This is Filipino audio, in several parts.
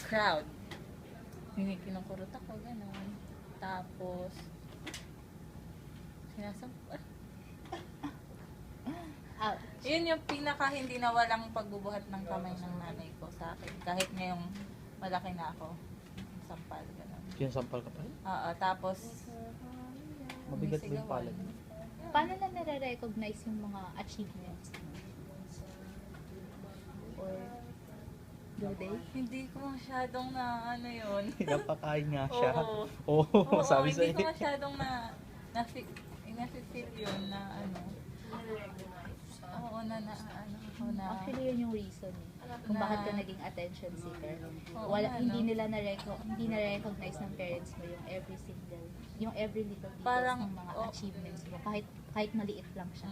crowd. Kinukurot ako, gano'n. Tapos, Ouch. yun yung pinaka hindi na walang pagbubuhat ng kamay ng nanay ko sa akin. Kahit ngayong malaki na ako. Sampal, gano'n. Yung sampal ka pa rin? Oo, tapos, Mabigat ba yung sumisigawan. palad? Paano na nare-recognize yung mga achievements mo? Or do they? Hindi ko masyadong na ano yun. Napakain nga siya. Oo. Oo, Oo, sabi hindi sa'yo. ko masyadong na-feel yun na ano. Oo, ano ako na. Actually, yun yung reason eh. Kung bakit ka naging attention seeker. Oo, Wala, ano. hindi na-recognize ng parents mo yung every little details Parang, ng mga oh. achievements mo. Kahit maliit lang siya.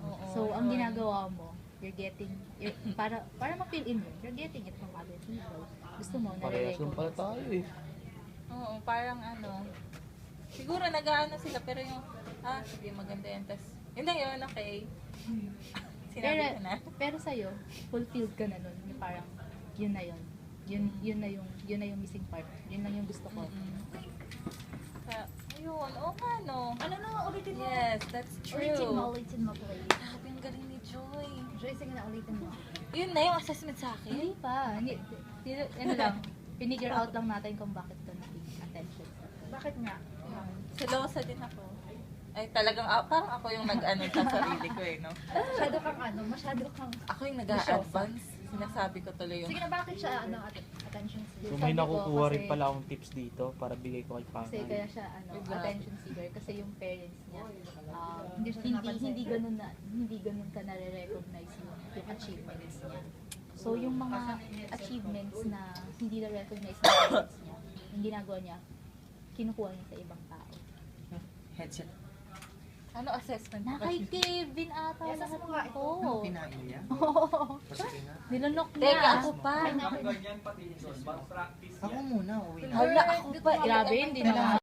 Oo, So, ang ginagawa mo, para ma-fill in mo, you're getting it from other people. Gusto mo, Parehas lang pala tayo eh. Oo, parang ano. Siguro nag-aano sila, pero yung, sige, maganda yan. Tapos, yun na yun, okay. Sinabi ko na. Pero sa'yo, fulfilled ka na nun. Yung parang, yun na yun. Yun na yung missing part. Yun lang yung gusto ko. Kaya, ayun, oo nga, no. Ano na, ulitin mo? Yes, that's true. Ulitin mo, please. Grabe, ang galing ni Joy. Joy, sige na, ulitin mo. Yun na yung assessment sa akin. Hindi pa. Ano lang, pinigure out lang natin kung bakit ka naging attention. Bakit nga? Selosa din ako. Ay, talagang, parang ako yung nag-ano sa sarili ko eh, no? Masyado kang... Ako yung nag-a-advance. Sinasabi ko tuloy yung... Sige na, bakit siya, attention seeker? So may nakukuha rin pala akong tips dito para bigay ko kay Kasi Panay. kaya siya, attention seeker. Kasi yung parents niya, hindi ganun ka nare-recognize yung achievements niya. So yung mga achievements na hindi na-recognize ng parents niya, yung ginagawa niya, kinukuha niya sa ibang tao. Headset. Ano assessment? Na kay Kevin ata lahat ito. Kinain niya? Oo. Pasok na. Nilunok niya. Teka, ako pa. Ako muna, uwi na. Hala, ako pa. Grabe, hindi na